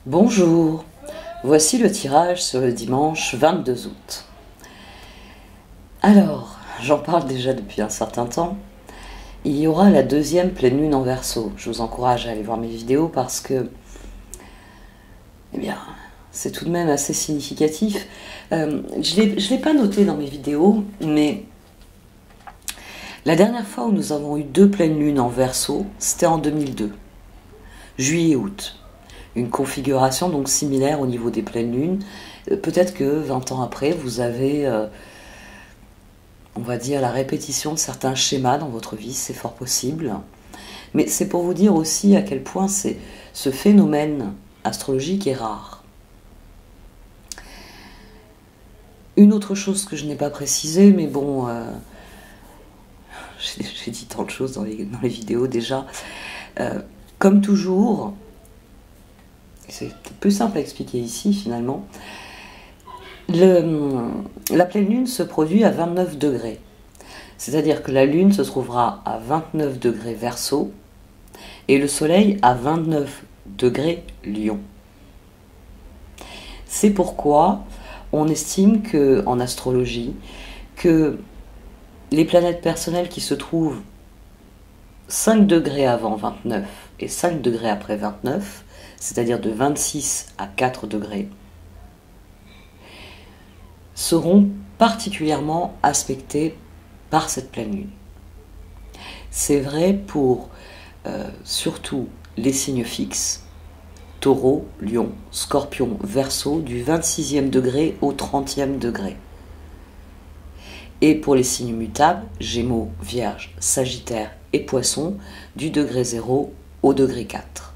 Bonjour, voici le tirage sur le dimanche 22 août. Alors, j'en parle déjà depuis un certain temps. Il y aura la deuxième pleine lune en Verseau. Je vous encourage à aller voir mes vidéos parce que, eh bien, c'est tout de même assez significatif. Je l'ai pas noté dans mes vidéos, mais la dernière fois où nous avons eu deux pleines lunes en Verseau, c'était en 2002, juillet-août. Une configuration donc similaire au niveau des pleines lunes. Peut-être que 20 ans après, vous avez, on va dire, la répétition de certains schémas dans votre vie, c'est fort possible. Mais c'est pour vous dire aussi à quel point ce phénomène astrologique est rare. Une autre chose que je n'ai pas précisée, mais bon, j'ai dit tant de choses dans les vidéos déjà. Comme toujours, c'est plus simple à expliquer ici finalement, la pleine lune se produit à 29 degrés. C'est-à-dire que la lune se trouvera à 29 degrés Verseau et le soleil à 29 degrés Lion. C'est pourquoi on estime en astrologie que les planètes personnelles qui se trouvent 5 degrés avant 29 et 5 degrés après 29, c'est-à-dire de 26 à 4 degrés, seront particulièrement aspectées par cette pleine lune. C'est vrai pour surtout les signes fixes, Taureau, Lion, Scorpion, Verseau, du 26e degré au 30e degré. Et pour les signes mutables, Gémeaux, Vierge, Sagittaire et Poisson, du degré 0 au degré 4.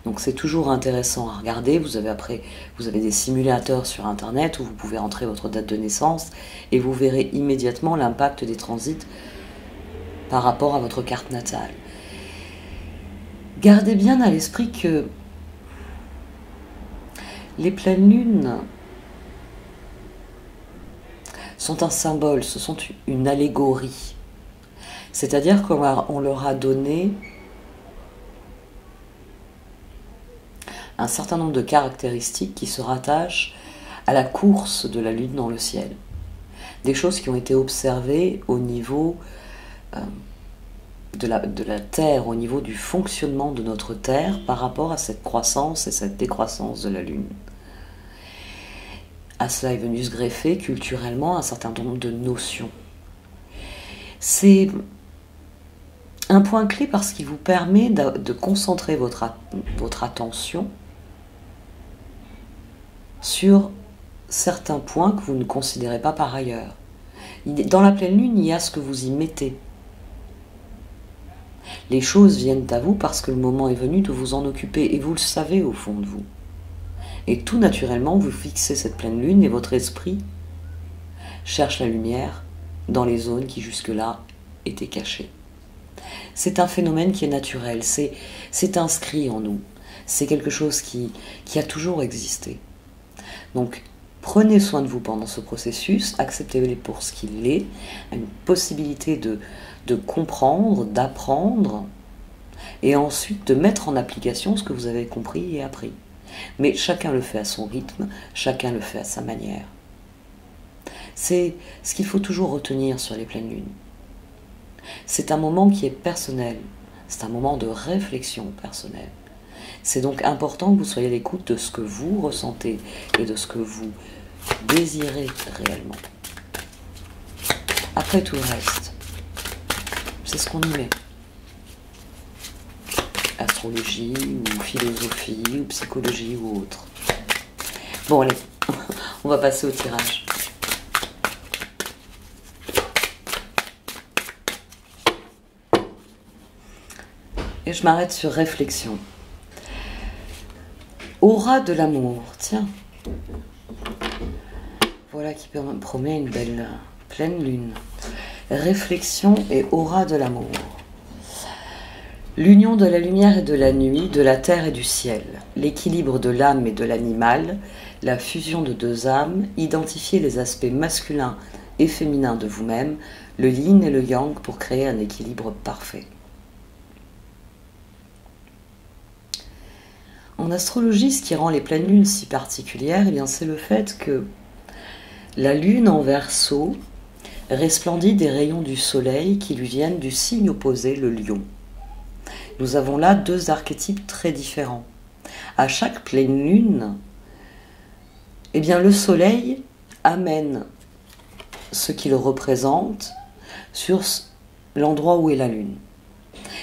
Donc c'est toujours intéressant à regarder. Vous avez des simulateurs sur internet où vous pouvez entrer votre date de naissance et vous verrez immédiatement l'impact des transits par rapport à votre carte natale. Gardez bien à l'esprit que les pleines lunes sont un symbole, ce sont une allégorie. C'est-à-dire qu'on leur a donné un certain nombre de caractéristiques qui se rattachent à la course de la lune dans le ciel. Des choses qui ont été observées au niveau de la Terre, au niveau du fonctionnement de notre Terre par rapport à cette croissance et cette décroissance de la lune. À cela est venu se greffer culturellement un certain nombre de notions. C'est un point clé parce qu'il vous permet de concentrer votre attention sur certains points que vous ne considérez pas par ailleurs. Dans la pleine lune, il y a ce que vous y mettez. Les choses viennent à vous parce que le moment est venu de vous en occuper et vous le savez au fond de vous. Et tout naturellement, vous fixez cette pleine lune et votre esprit cherche la lumière dans les zones qui jusque-là étaient cachées. C'est un phénomène qui est naturel, c'est inscrit en nous. C'est quelque chose qui a toujours existé. Donc, prenez soin de vous pendant ce processus, acceptez-le pour ce qu'il est, une possibilité de comprendre, d'apprendre, et ensuite de mettre en application ce que vous avez compris et appris. Mais chacun le fait à son rythme, chacun le fait à sa manière. C'est ce qu'il faut toujours retenir sur les pleines lunes. C'est un moment qui est personnel, c'est un moment de réflexion personnelle. C'est donc important que vous soyez à l'écoute de ce que vous ressentez et de ce que vous désirez réellement. Après tout le reste, c'est ce qu'on y met. Astrologie, ou philosophie, ou psychologie, ou autre. Bon, allez, on va passer au tirage. Et je m'arrête sur réflexion. Aura de l'amour, tiens. Voilà qui promet une belle pleine lune. Réflexion et aura de l'amour. L'union de la lumière et de la nuit, de la terre et du ciel, l'équilibre de l'âme et de l'animal, la fusion de deux âmes, identifier les aspects masculins et féminins de vous-même, le yin et le yang pour créer un équilibre parfait. En astrologie, ce qui rend les pleines lunes si particulières, eh bien, c'est le fait que la lune en Verseau resplendit des rayons du soleil qui lui viennent du signe opposé, le lion. Nous avons là deux archétypes très différents. À chaque pleine lune, eh bien, le soleil amène ce qu'il représente sur l'endroit où est la lune.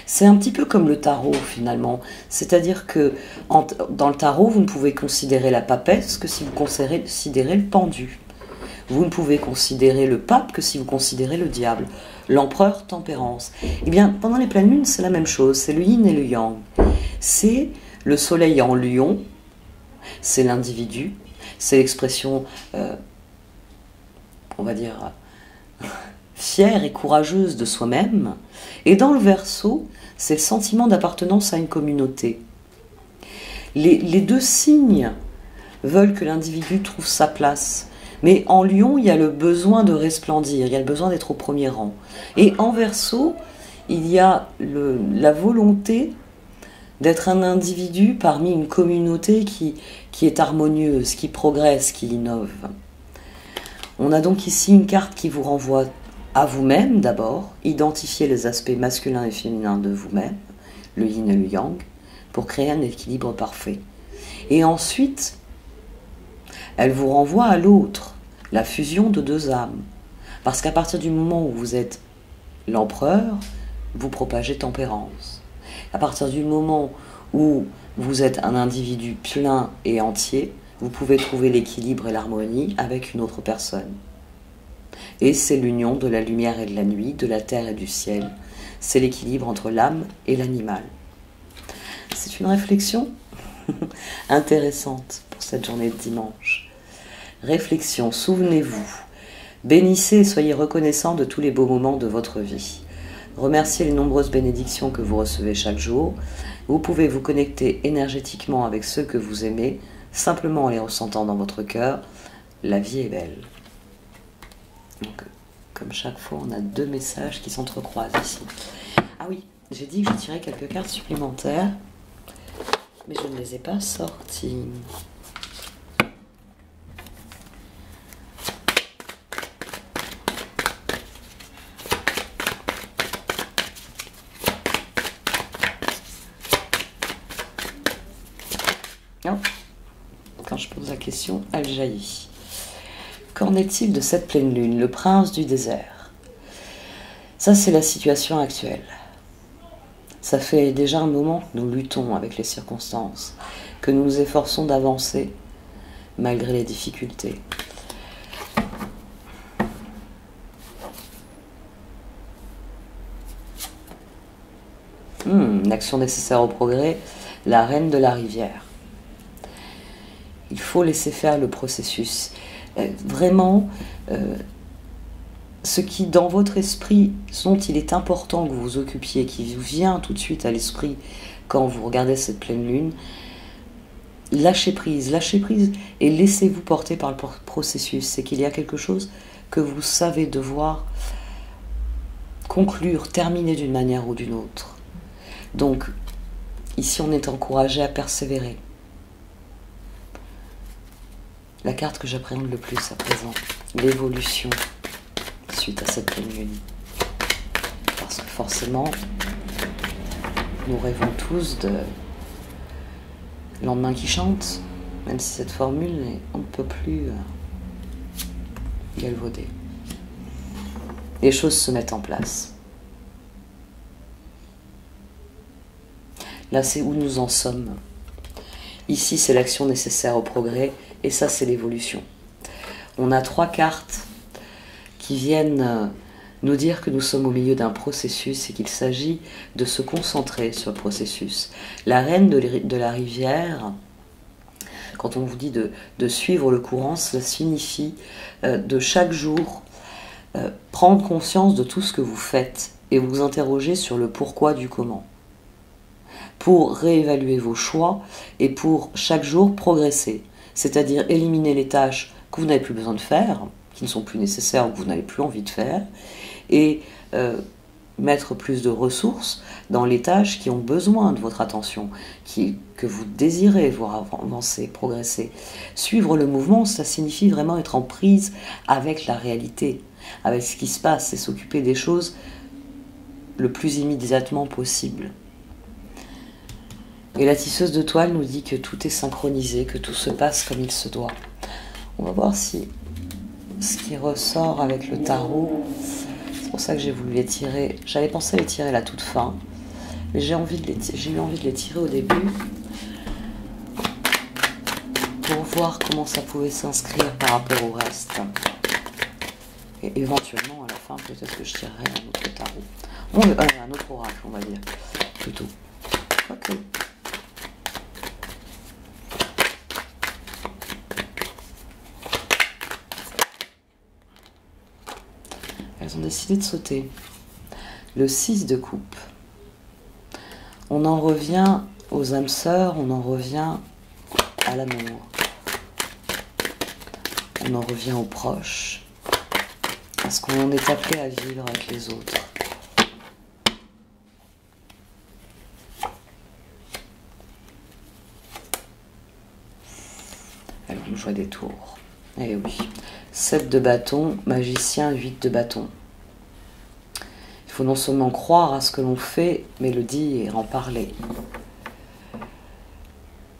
C'est un petit peu comme le tarot finalement, c'est-à-dire que dans le tarot, vous ne pouvez considérer la papesse que si vous considérez le pendu. Vous ne pouvez considérer le pape que si vous considérez le diable, l'empereur tempérance. Eh bien, pendant les pleines lunes, c'est la même chose, c'est le yin et le yang. C'est le soleil en lion, c'est l'individu, c'est l'expression, on va dire, fière et courageuse de soi-même. Et dans le Verseau, c'est le sentiment d'appartenance à une communauté. Les deux signes veulent que l'individu trouve sa place. Mais en Lion, il y a le besoin de resplendir, il y a le besoin d'être au premier rang. Et en Verseau, il y a la volonté d'être un individu parmi une communauté qui est harmonieuse, qui progresse, qui innove. On a donc ici une carte qui vous renvoie à vous-même d'abord, identifier les aspects masculins et féminins de vous-même, le yin et le yang, pour créer un équilibre parfait. Et ensuite, elle vous renvoie à l'autre, la fusion de deux âmes. Parce qu'à partir du moment où vous êtes l'empereur, vous propagez tempérance. À partir du moment où vous êtes un individu plein et entier, vous pouvez trouver l'équilibre et l'harmonie avec une autre personne. Et c'est l'union de la lumière et de la nuit, de la terre et du ciel. C'est l'équilibre entre l'âme et l'animal. C'est une réflexion intéressante pour cette journée de dimanche. Réflexion, souvenez-vous, bénissez et soyez reconnaissants de tous les beaux moments de votre vie. Remerciez les nombreuses bénédictions que vous recevez chaque jour. Vous pouvez vous connecter énergétiquement avec ceux que vous aimez, simplement en les ressentant dans votre cœur. La vie est belle. Donc, comme chaque fois, on a deux messages qui s'entrecroisent ici. Ah oui, j'ai dit que je tirais quelques cartes supplémentaires, mais je ne les ai pas sorties. Non. Quand je pose la question, elle jaillit. Qu'en est-il de cette pleine lune, le prince du désert? Ça, c'est la situation actuelle. Ça fait déjà un moment que nous luttons avec les circonstances, que nous nous efforçons d'avancer malgré les difficultés. Une action nécessaire au progrès, la reine de la rivière. Il faut laisser faire le processus. Vraiment, ce qui dans votre esprit, dont il est important que vous vous occupiez, qui vous vient tout de suite à l'esprit quand vous regardez cette pleine lune, lâchez prise et laissez-vous porter par le processus. C'est qu'il y a quelque chose que vous savez devoir conclure, terminer d'une manière ou d'une autre. Donc, ici on est encouragé à persévérer. La carte que j'appréhende le plus à présent, l'évolution suite à cette pleine lune. Parce que forcément, nous rêvons tous de lendemain qui chante, même si cette formule est on ne peut plus galvaudée. Les choses se mettent en place. Là, c'est où nous en sommes. Ici, c'est l'action nécessaire au progrès. Et ça, c'est l'évolution. On a 3 cartes qui viennent nous dire que nous sommes au milieu d'un processus et qu'il s'agit de se concentrer sur le processus. La reine de la rivière, quand on vous dit de suivre le courant, cela signifie de chaque jour prendre conscience de tout ce que vous faites et vous interroger sur le pourquoi du comment. Pour réévaluer vos choix et pour chaque jour progresser. C'est-à-dire éliminer les tâches que vous n'avez plus besoin de faire, qui ne sont plus nécessaires ou que vous n'avez plus envie de faire, et mettre plus de ressources dans les tâches qui ont besoin de votre attention, que vous désirez voir avancer, progresser. Suivre le mouvement, ça signifie vraiment être en prise avec la réalité, avec ce qui se passe, et s'occuper des choses le plus immédiatement possible. Et la tisseuse de toile nous dit que tout est synchronisé, que tout se passe comme il se doit. On va voir si ce qui ressort avec le tarot, c'est pour ça que j'ai voulu les tirer. J'avais pensé les tirer à la toute fin, mais j'ai eu envie de les tirer au début pour voir comment ça pouvait s'inscrire par rapport au reste. Et éventuellement, à la fin, peut-être que je tirerai un autre tarot. Un autre oracle, on va dire, plutôt. Ok. Elles ont décidé de sauter. Le 6 de coupe. On en revient aux âmes sœurs, on en revient à l'amour. On en revient aux proches. Parce qu'on est appelé à vivre avec les autres. Alors, on joue des tours. Eh oui. 7 de bâton, magicien, 8 de bâton. Il faut non seulement croire à ce que l'on fait, mais le dire, en parler.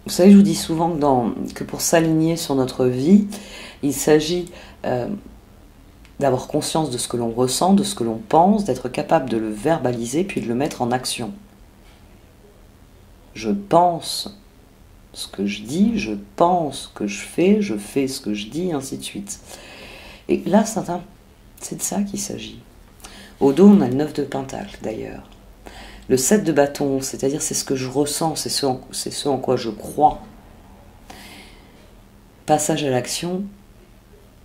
Vous savez, je vous dis souvent que pour s'aligner sur notre vie, il s'agit d'avoir conscience de ce que l'on ressent, de ce que l'on pense, d'être capable de le verbaliser, puis de le mettre en action. Je pense ce que je dis, je pense ce que je fais ce que je dis, ainsi de suite. Et là, c'est de ça qu'il s'agit. Au dos, on a le 9 de pentacle, d'ailleurs. Le 7 de bâton, c'est-à-dire c'est ce que je ressens, c'est ce en quoi je crois. Passage à l'action,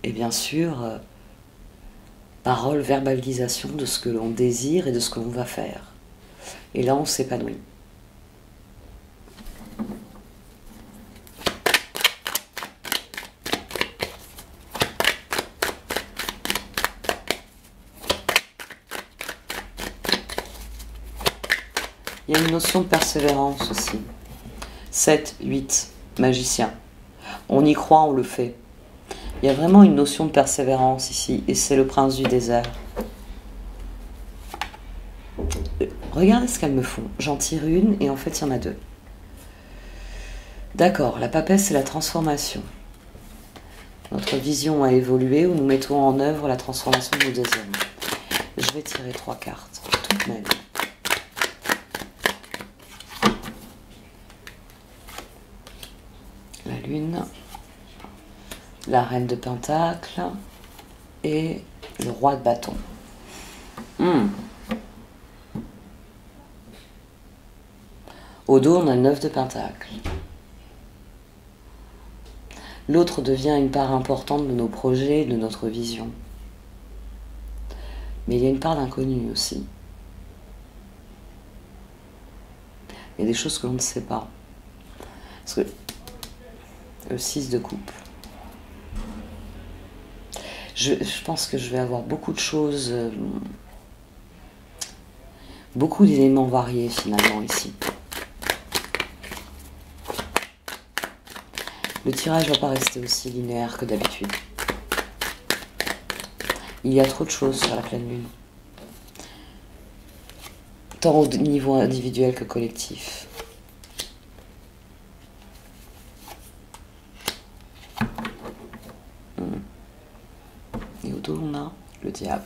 et bien sûr, parole, verbalisation de ce que l'on désire et de ce que l'on va faire. Et là, on s'épanouit. Il y a une notion de persévérance aussi. 7, 8, magicien. On y croit, on le fait. Il y a vraiment une notion de persévérance ici, et c'est le prince du désert. Regardez ce qu'elles me font. J'en tire une, et en fait, il y en a deux. D'accord, la papesse, c'est la transformation. Notre vision a évolué, où nous mettons en œuvre la transformation de nos désirs. Je vais tirer 3 cartes, toute ma vie. La lune, la reine de pentacle et le roi de bâton. Au dos, on a le 9 de pentacle. L'autre devient une part importante de nos projets, de notre vision. Mais il y a une part d'inconnu aussi. Il y a des choses que l'on ne sait pas. Parce que le 6 de coupe. Je pense que je vais avoir beaucoup de choses, beaucoup d'éléments variés finalement ici. Le tirage ne va pas rester aussi linéaire que d'habitude. Il y a trop de choses sur la pleine lune. Tant au niveau individuel que collectif. Et au dos, on a le diable.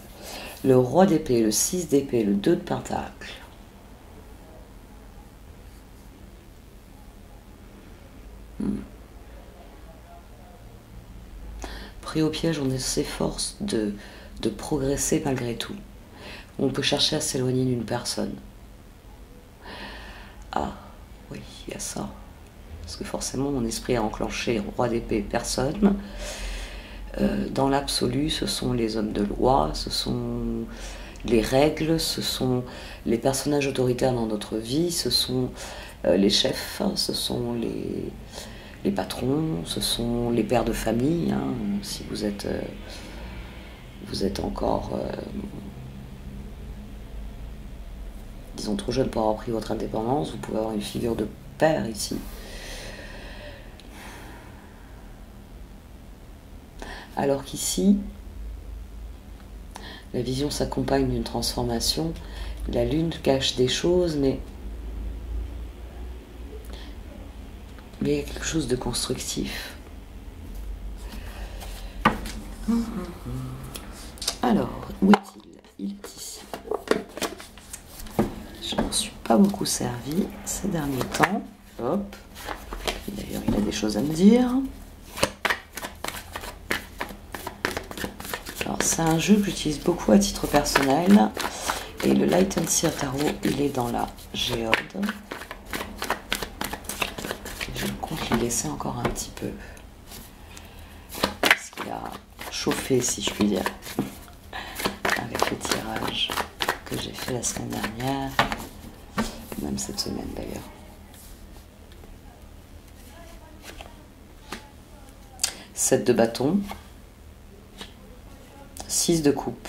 Le roi d'épée, le 6 d'épée, le 2 de pentacle. Pris au piège, on s'efforce de progresser malgré tout. On peut chercher à s'éloigner d'une personne. Ah, oui, il y a ça. Parce que forcément, mon esprit a enclenché roi d'épée, personne. Dans l'absolu, ce sont les hommes de loi, ce sont les règles, ce sont les personnages autoritaires dans notre vie, ce sont les chefs, ce sont les patrons, ce sont les pères de famille, hein, si vous êtes encore disons trop jeune pour avoir pris votre indépendance. Vous pouvez avoir une figure de père ici. Alors qu'ici, la vision s'accompagne d'une transformation. La lune cache des choses, mais il y a quelque chose de constructif. Alors, où est-il? Il est ici. Je n'en suis pas beaucoup servi ces derniers temps. Hop. D'ailleurs, il a des choses à me dire. Alors, c'est un jeu que j'utilise beaucoup à titre personnel. Et le Light and Seer Tarot, il est dans la géode. Je compte lui laisser encore un petit peu. Parce qu'il a chauffé, si je puis dire, avec le tirage que j'ai fait la semaine dernière. Même cette semaine d'ailleurs. 7 de bâton. 6 de coupe.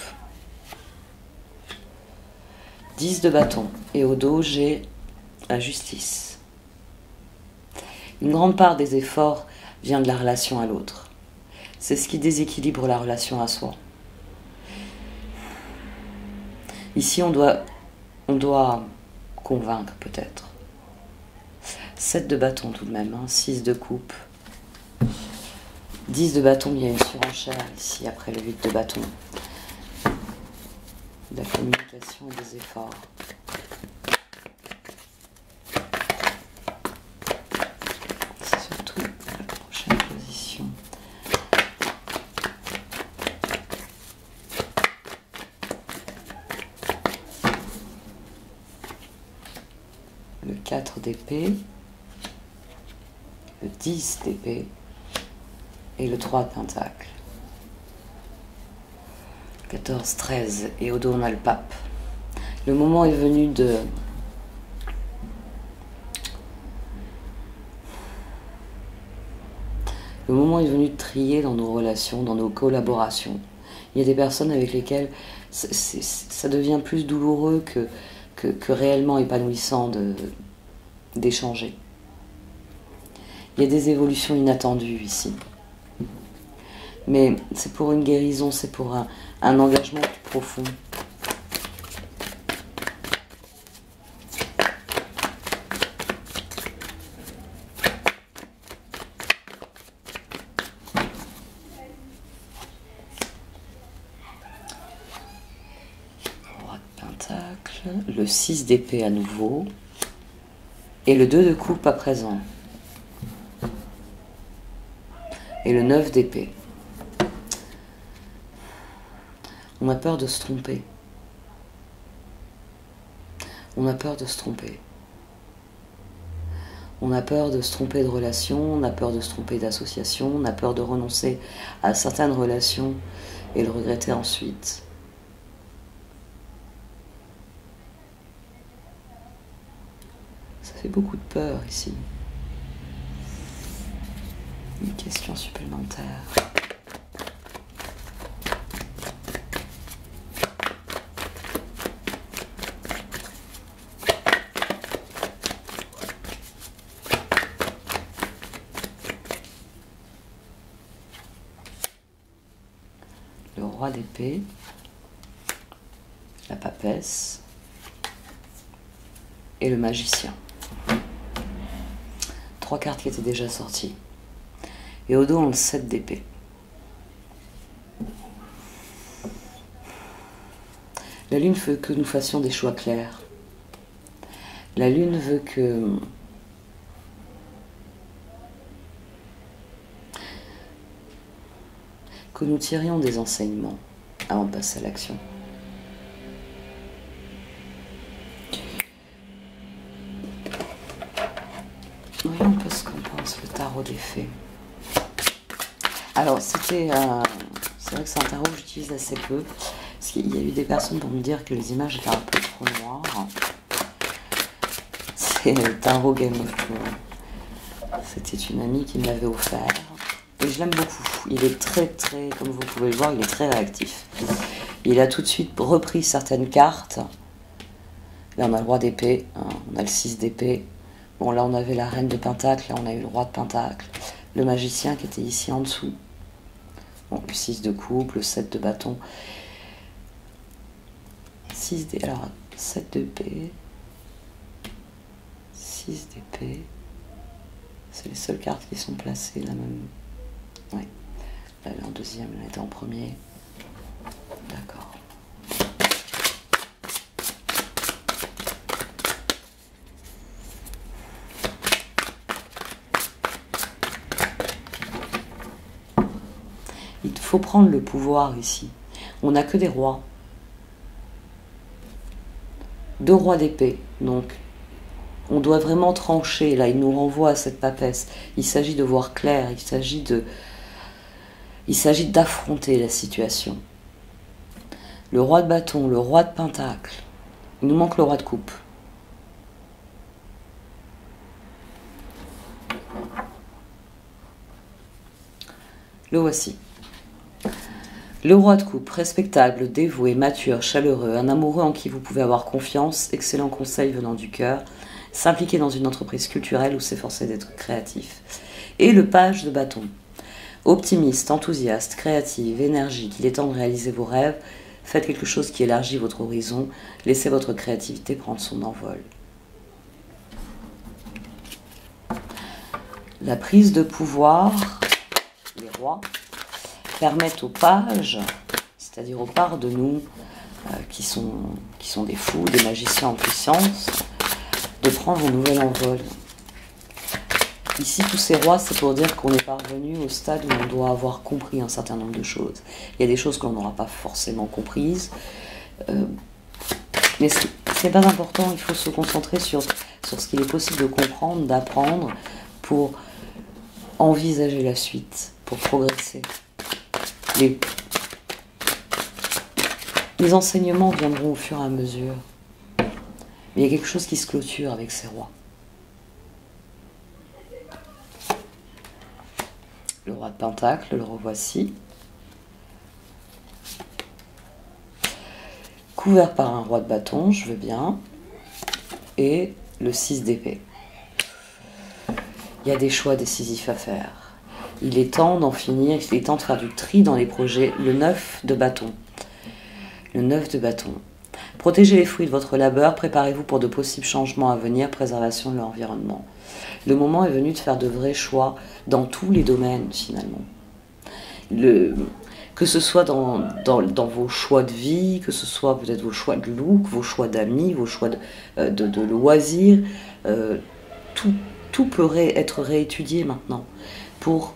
10 de bâton. Et au dos, j'ai la justice. Une grande part des efforts vient de la relation à l'autre. C'est ce qui déséquilibre la relation à soi. Ici, on doit convaincre peut-être. 7 de bâton tout de même, hein, 6 de coupe. 10 de bâton, il y a une surenchère ici après le 8 de bâton. De la communication et des efforts. C'est surtout la prochaine position. Le 4 d'épée, le 10 d'épée et le 3 de pentacle. 14, 13 et au dos on a le pape. Le moment est venu de trier dans nos relations, dans nos collaborations. Il y a des personnes avec lesquelles ça devient plus douloureux que réellement épanouissant d'échanger. Il y a des évolutions inattendues ici. Mais c'est pour une guérison, c'est pour un engagement plus profond. Roi de pentacle, le 6 d'épée à nouveau, et le 2 de coupe à présent, et le 9 d'épée. On a peur de se tromper. On a peur de se tromper. On a peur de se tromper de relation, on a peur de se tromper d'association, on a peur de renoncer à certaines relations et le regretter ensuite. Ça fait beaucoup de peur ici. Une question supplémentaire. Le roi d'épée, la papesse et le magicien. 3 cartes qui étaient déjà sorties. Et au dos, on le 7 d'épée. La lune veut que nous fassions des choix clairs. La lune veut que nous tirions des enseignements avant de passer à l'action. Voyons un peu ce qu'en pense le tarot des fées. Alors, c'est vrai que c'est un tarot que j'utilise assez peu, parce qu'il y a eu des personnes pour me dire que les images étaient un peu trop noires. C'est le tarot Game of Thrones. C'était une amie qui me l'avait offert. Et je l'aime beaucoup. Il est très, comme vous pouvez le voir, il est très réactif. Il a tout de suite repris certaines cartes Là, on a le roi d'épée, hein, on a le 6 d'épée. Bon, là, on avait la reine de pentacle, là, on a eu le roi de pentacle. Le magicien qui était ici en dessous. Bon, le 6 de coupe, le 7 de bâton. 6 d'épée, alors 7 d'épée. 6 d'épée. C'est les seules cartes qui sont placées là même. Ouais. Là, elle est en deuxième, elle était en premier. D'accord. Il faut prendre le pouvoir ici. On n'a que des rois. 2 rois d'épée, donc on doit vraiment trancher. Là, il nous renvoie à cette papesse. Il s'agit de voir clair, il s'agit d'affronter la situation. Le roi de bâton, le roi de pentacle. Il nous manque le roi de coupe. Le voici. Le roi de coupe, respectable, dévoué, mature, chaleureux, un amoureux en qui vous pouvez avoir confiance, excellent conseil venant du cœur, s'impliquer dans une entreprise culturelle ou s'efforcer d'être créatif. Et le page de bâton. Optimiste, enthousiaste, créative, énergique, il est temps de réaliser vos rêves, faites quelque chose qui élargit votre horizon, laissez votre créativité prendre son envol. La prise de pouvoir, les rois, permettent aux pages, c'est-à-dire aux parts de nous qui sont des fous, des magiciens en puissance, de prendre un nouvel envol. Ici, tous ces rois, c'est pour dire qu'on est parvenu au stade où on doit avoir compris un certain nombre de choses. Il y a des choses qu'on n'aura pas forcément comprises, mais c'est pas important, il faut se concentrer sur ce qu'il est possible de comprendre, d'apprendre, pour envisager la suite, pour progresser. Les enseignements viendront au fur et à mesure. Mais il y a quelque chose qui se clôture avec ces rois. Le roi de pentacle, le revoici. Couvert par un roi de bâton, je veux bien. Et le 6 d'épée. Il y a des choix décisifs à faire. Il est temps d'en finir, il est temps de faire du tri dans les projets. Le 9 de bâton. Le 9 de bâton. Protégez les fruits de votre labeur, préparez-vous pour de possibles changements à venir, préservation de l'environnement. Le moment est venu de faire de vrais choix dans tous les domaines, finalement. Que ce soit dans vos choix de vie, que ce soit peut-être vos choix de look, vos choix d'amis, vos choix de loisirs, tout pourrait être réétudié maintenant pour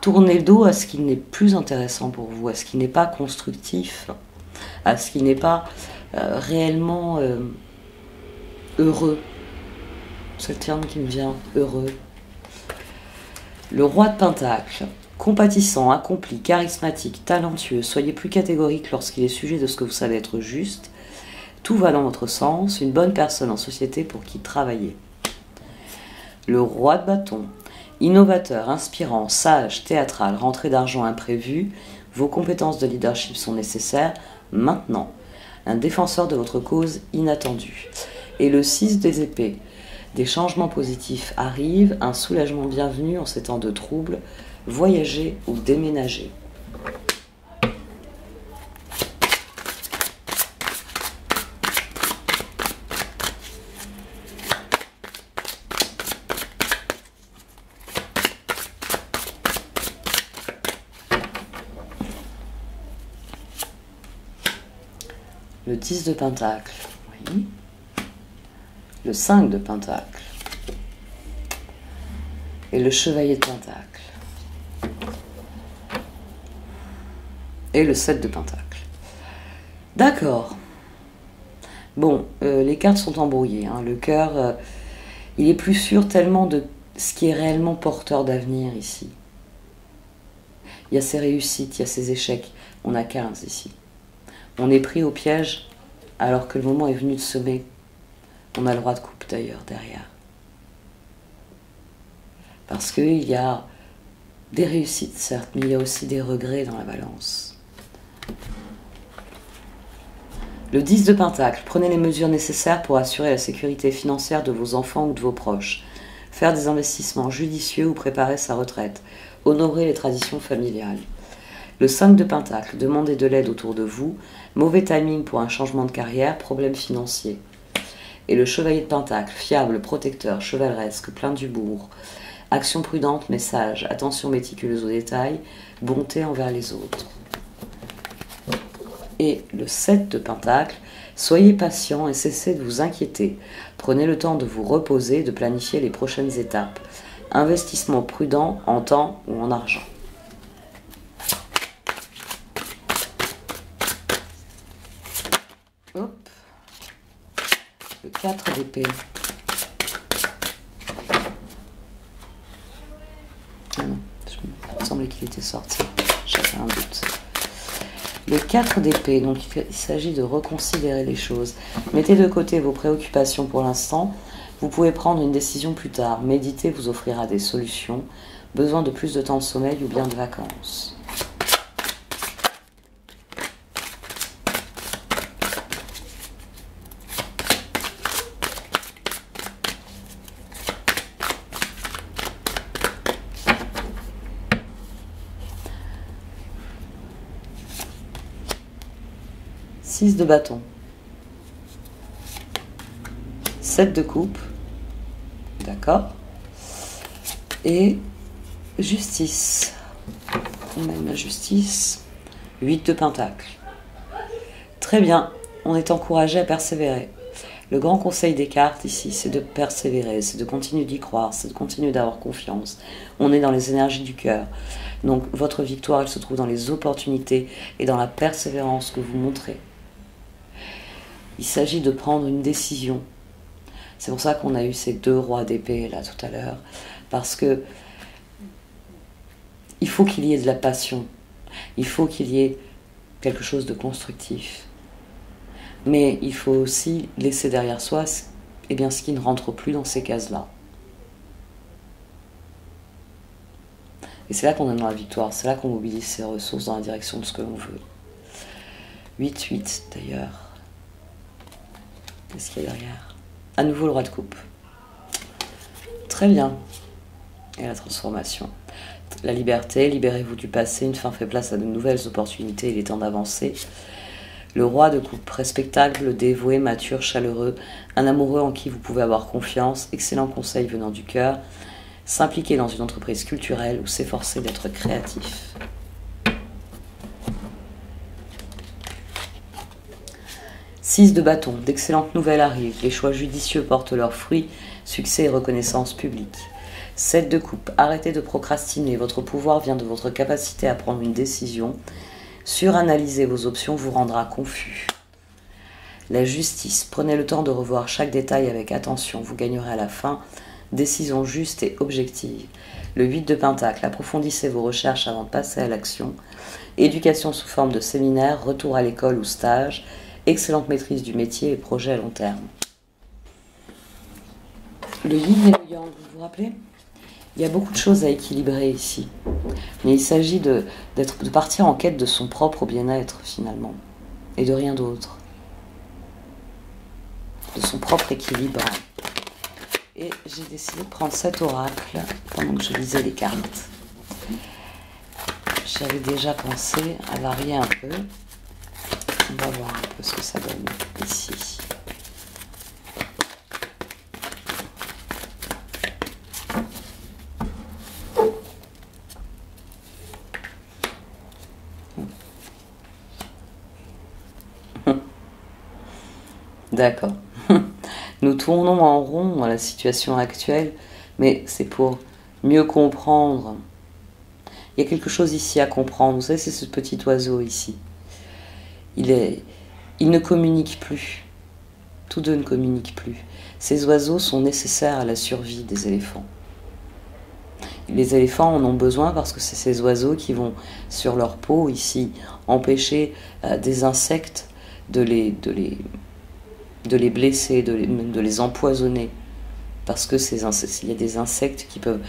tourner le dos à ce qui n'est plus intéressant pour vous, à ce qui n'est pas constructif, à ce qui n'est pas réellement heureux. C'est le terme qui me vient, heureux. Le roi de pentacle, compatissant, accompli, charismatique, talentueux, soyez plus catégorique lorsqu'il est sujet de ce que vous savez être juste. Tout va dans votre sens, une bonne personne en société pour qui travailler. Le roi de bâton, innovateur, inspirant, sage, théâtral, rentrée d'argent imprévue, vos compétences de leadership sont nécessaires maintenant. Un défenseur de votre cause inattendue. Et le 6 des épées, des changements positifs arrivent, un soulagement bienvenu en ces temps de troubles, voyager ou déménager. Le 10 de pentacle, oui. Le 5 de pentacle. Et le chevalier de pentacle. Et le 7 de pentacle. D'accord. Bon, les cartes sont embrouillées. Hein. Le cœur, il est plus sûr tellement de ce qui est réellement porteur d'avenir ici. Il y a ses réussites, il y a ses échecs. On a 15 ici. On est pris au piège alors que le moment est venu de semer. On a le roi de coupe d'ailleurs derrière. Parce qu'il y a des réussites certes, mais il y a aussi des regrets dans la balance. Le 10 de Pentacle, prenez les mesures nécessaires pour assurer la sécurité financière de vos enfants ou de vos proches. Faire des investissements judicieux ou préparer sa retraite. Honorer les traditions familiales. Le 5 de Pentacle, demandez de l'aide autour de vous. Mauvais timing pour un changement de carrière, problème financier. Et le Chevalier de Pentacle, fiable, protecteur, chevaleresque, plein d'humour. Action prudente, mais sage. Attention méticuleuse aux détails. Bonté envers les autres. Et le 7 de Pentacle, soyez patient et cessez de vous inquiéter. Prenez le temps de vous reposer et de planifier les prochaines étapes. Investissement prudent en temps ou en argent. Hop. Le 4 d'épée. Ah non, il me semblait qu'il était sorti. J'avais un doute. Le 4 d'épée, donc il s'agit de reconsidérer les choses. Mettez de côté vos préoccupations pour l'instant. Vous pouvez prendre une décision plus tard. Méditer vous offrira des solutions. Besoin de plus de temps de sommeil ou bien de vacances. Six de bâton. 7 de coupe. D'accord. Et justice. On a la justice. 8 de pentacle. Très bien. On est encouragé à persévérer. Le grand conseil des cartes ici, c'est de persévérer, c'est de continuer d'y croire, c'est de continuer d'avoir confiance. On est dans les énergies du cœur. Donc votre victoire, elle se trouve dans les opportunités et dans la persévérance que vous montrez. Il s'agit de prendre une décision. C'est pour ça qu'on a eu ces 2 rois d'épée là tout à l'heure. Parce que il faut qu'il y ait de la passion. Il faut qu'il y ait quelque chose de constructif. Mais il faut aussi laisser derrière soi ce qui ne rentre plus dans ces cases-là. Et c'est là qu'on est dans la victoire. C'est là qu'on mobilise ses ressources dans la direction de ce que l'on veut. 8-8 d'ailleurs. Qu'est-ce qu'il y a derrière? À nouveau le roi de coupe. Très bien. Et la transformation. La liberté, libérez-vous du passé, une fin fait place à de nouvelles opportunités, il est temps d'avancer. Le roi de coupe, respectable, dévoué, mature, chaleureux, un amoureux en qui vous pouvez avoir confiance, excellent conseil venant du cœur, s'impliquer dans une entreprise culturelle ou s'efforcer d'être créatif. Six de bâton, d'excellentes nouvelles arrivent, les choix judicieux portent leurs fruits, succès et reconnaissance publique. 7 de coupe, arrêtez de procrastiner, votre pouvoir vient de votre capacité à prendre une décision. Suranalyser vos options vous rendra confus. La justice, prenez le temps de revoir chaque détail avec attention, vous gagnerez à la fin. Décision juste et objective. Le 8 de pentacle, approfondissez vos recherches avant de passer à l'action. Éducation sous forme de séminaire, retour à l'école ou stage. Excellente maîtrise du métier et projet à long terme. Le yin et le yang, vous vous rappelez? Il y a beaucoup de choses à équilibrer ici. Mais il s'agit de partir en quête de son propre bien-être finalement. Et de rien d'autre. De son propre équilibre. Et j'ai décidé de prendre cet oracle pendant que je lisais les cartes. J'avais déjà pensé à varier un peu. On va voir un peu ce que ça donne ici. D'accord. Nous tournons en rond dans la situation actuelle, mais c'est pour mieux comprendre. Il y a quelque chose ici à comprendre. Vous savez, c'est ce petit oiseau ici. Il ne communique plus. Tous deux ne communiquent plus. Ces oiseaux sont nécessaires à la survie des éléphants. Les éléphants en ont besoin parce que c'est ces oiseaux qui vont, sur leur peau ici, empêcher des insectes de les blesser, de les empoisonner. Parce que il y a des insectes qui peuvent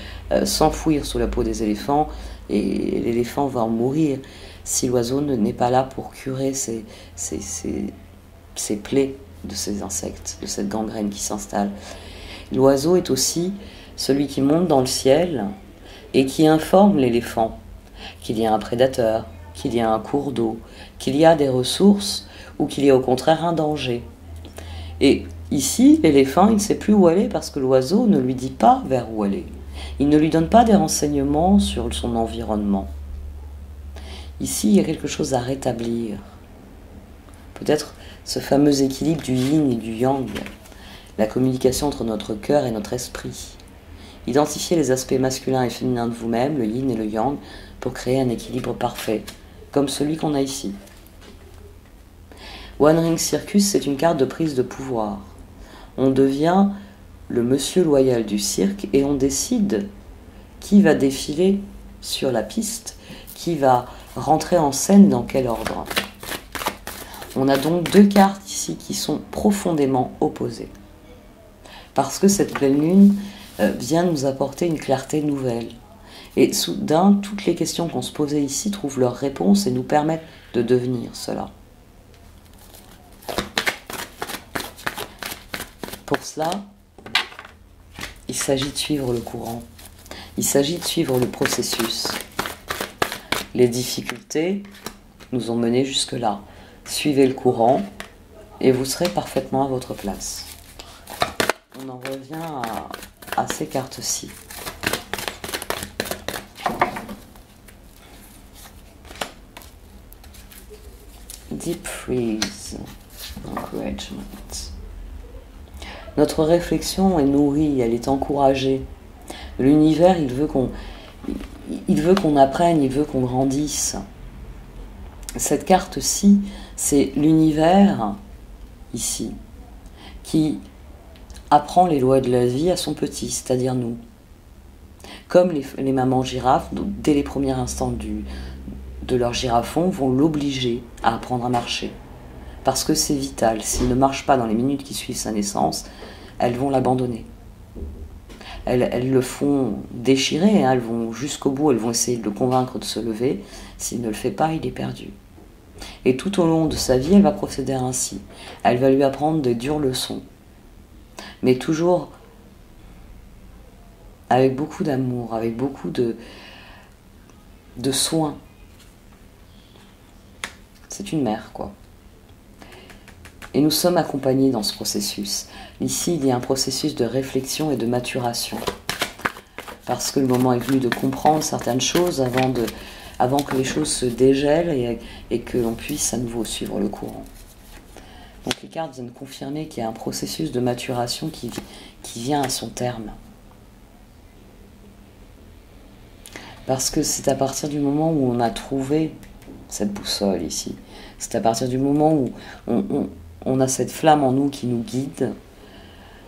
s'enfouir sous la peau des éléphants et l'éléphant va en mourir si l'oiseau n'est pas là pour curer ces plaies de ces insectes, de cette gangrène qui s'installe. L'oiseau est aussi celui qui monte dans le ciel et qui informe l'éléphant qu'il y a un prédateur, qu'il y a un cours d'eau, qu'il y a des ressources ou qu'il y a au contraire un danger. Et ici, l'éléphant, il ne sait plus où aller parce que l'oiseau ne lui dit pas vers où aller. Il ne lui donne pas des renseignements sur son environnement. Ici, il y a quelque chose à rétablir. Peut-être ce fameux équilibre du yin et du yang, la communication entre notre cœur et notre esprit. Identifiez les aspects masculins et féminins de vous-même, le yin et le yang, pour créer un équilibre parfait, comme celui qu'on a ici. One Ring Circus, c'est une carte de prise de pouvoir. On devient le monsieur loyal du cirque et on décide qui va défiler sur la piste, qui va rentrer en scène dans quel ordre. On a donc deux cartes ici qui sont profondément opposées. Parce que cette pleine lune vient nous apporter une clarté nouvelle. Et soudain, toutes les questions qu'on se posait ici trouvent leur réponse et nous permettent de devenir cela. Pour cela, il s'agit de suivre le courant. Il s'agit de suivre le processus. Les difficultés nous ont menés jusque-là. Suivez le courant et vous serez parfaitement à votre place. On en revient à ces cartes-ci. Deep freeze, encouragement. Notre réflexion est nourrie, elle est encouragée. L'univers, il veut qu'on apprenne, il veut qu'on grandisse. Cette carte-ci, c'est l'univers, ici, qui apprend les lois de la vie à son petit, c'est-à-dire nous. Comme les mamans girafes, dès les premiers instants de leur girafon, vont l'obliger à apprendre à marcher. Parce que c'est vital. S'il ne marche pas dans les minutes qui suivent sa naissance, elles vont l'abandonner. Elles le font déchirer, hein, elles vont jusqu'au bout, elles vont essayer de le convaincre de se lever. S'il ne le fait pas, il est perdu. Et tout au long de sa vie, elle va procéder ainsi. Elle va lui apprendre de dures leçons. Mais toujours avec beaucoup d'amour, avec beaucoup de soin. C'est une mère, quoi. Et nous sommes accompagnés dans ce processus. Ici, il y a un processus de réflexion et de maturation. Parce que le moment est venu de comprendre certaines choses avant que les choses se dégèlent et que l'on puisse à nouveau suivre le courant. Donc les cartes viennent confirmer qu'il y a un processus de maturation qui vient à son terme. Parce que c'est à partir du moment où on a trouvé cette boussole ici, c'est à partir du moment où on a cette flamme en nous qui nous guide,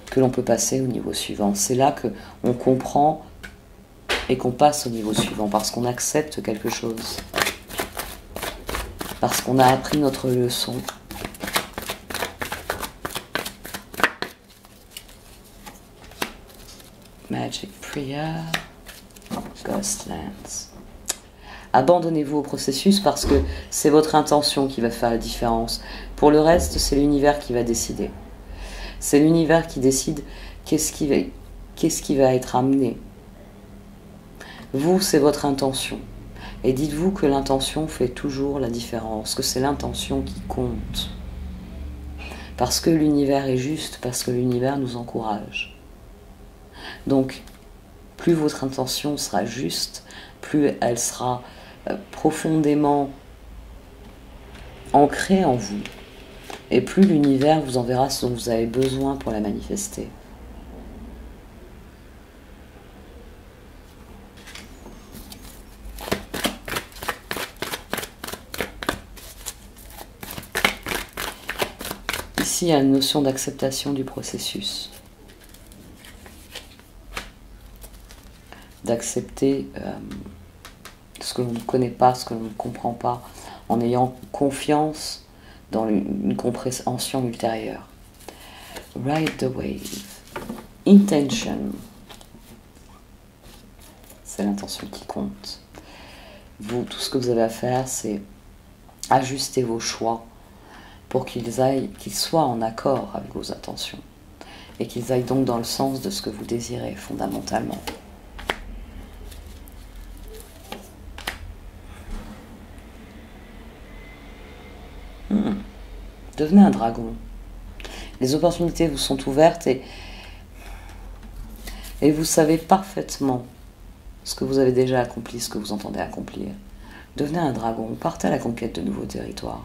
que l'on peut passer au niveau suivant. C'est là qu'on comprend et qu'on passe au niveau suivant, parce qu'on accepte quelque chose, parce qu'on a appris notre leçon. Magic Prayer, Ghostlands. Abandonnez-vous au processus parce que c'est votre intention qui va faire la différence. Pour le reste, c'est l'univers qui va décider. C'est l'univers qui décide qu'est-ce qui va être amené. Vous, c'est votre intention. Et dites-vous que l'intention fait toujours la différence, que c'est l'intention qui compte. Parce que l'univers est juste, parce que l'univers nous encourage. Donc, plus votre intention sera juste, plus elle sera profondément ancrée en vous. Et plus l'univers vous enverra ce dont vous avez besoin pour la manifester. Ici, il y a une notion d'acceptation du processus. D'accepter ce que l'on ne connaît pas, ce que l'on ne comprend pas, en ayant confiance dans une compréhension ultérieure. Ride the wave. Intention. C'est l'intention qui compte. Vous, tout ce que vous avez à faire, c'est ajuster vos choix pour qu'ils soient en accord avec vos intentions et qu'ils aillent donc dans le sens de ce que vous désirez fondamentalement. Devenez un dragon. Les opportunités vous sont ouvertes et vous savez parfaitement ce que vous avez déjà accompli, ce que vous entendez accomplir. Devenez un dragon, partez à la conquête de nouveaux territoires.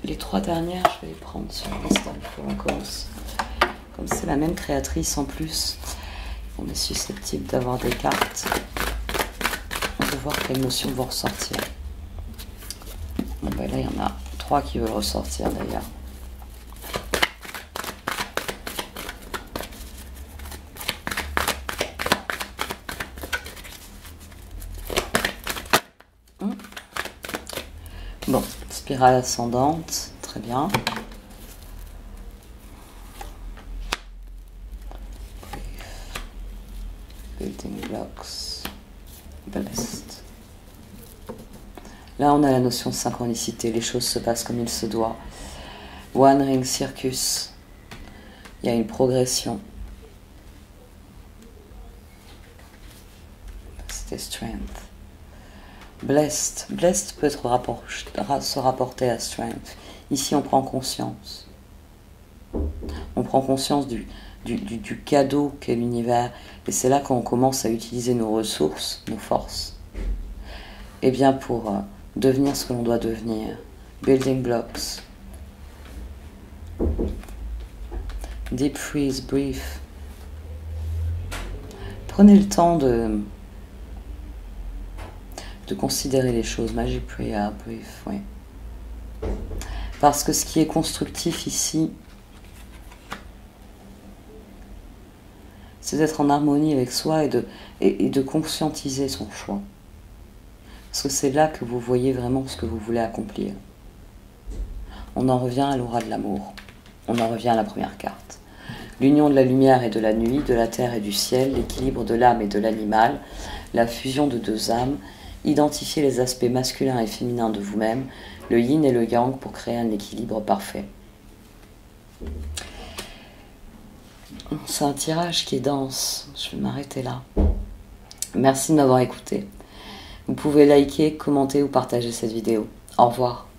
Les 3 dernières, je vais les prendre sur Wisdom for Oracles. Comme c'est la même créatrice en plus, on est susceptible d'avoir des cartes. On va voir quelles notions vont ressortir. Bon ben là, il y en a 3 qui veulent ressortir d'ailleurs. Bon, spirale ascendante, très bien. Building blocks, blessed. Là, on a la notion de synchronicité, les choses se passent comme il se doit. One Ring Circus, il y a une progression. C'était Strength. Blessed. Blessed peut se rapporter à Strength. Ici, on prend conscience. On prend conscience du cadeau qu'est l'univers. Et c'est là qu'on commence à utiliser nos ressources, nos forces. Et bien pour devenir ce que l'on doit devenir. Building blocks. Deep freeze, brief. Prenez le temps de considérer les choses. Magic prayer, brief, oui. Parce que ce qui est constructif ici, c'est d'être en harmonie avec soi et de conscientiser son choix. Parce que c'est là que vous voyez vraiment ce que vous voulez accomplir. On en revient à l'aura de l'amour. On en revient à la première carte. L'union de la lumière et de la nuit, de la terre et du ciel, l'équilibre de l'âme et de l'animal, la fusion de 2 âmes. Identifiez les aspects masculins et féminins de vous-même, le yin et le yang pour créer un équilibre parfait. C'est un tirage qui est dense. Je vais m'arrêter là. Merci de m'avoir écouté. Vous pouvez liker, commenter ou partager cette vidéo. Au revoir.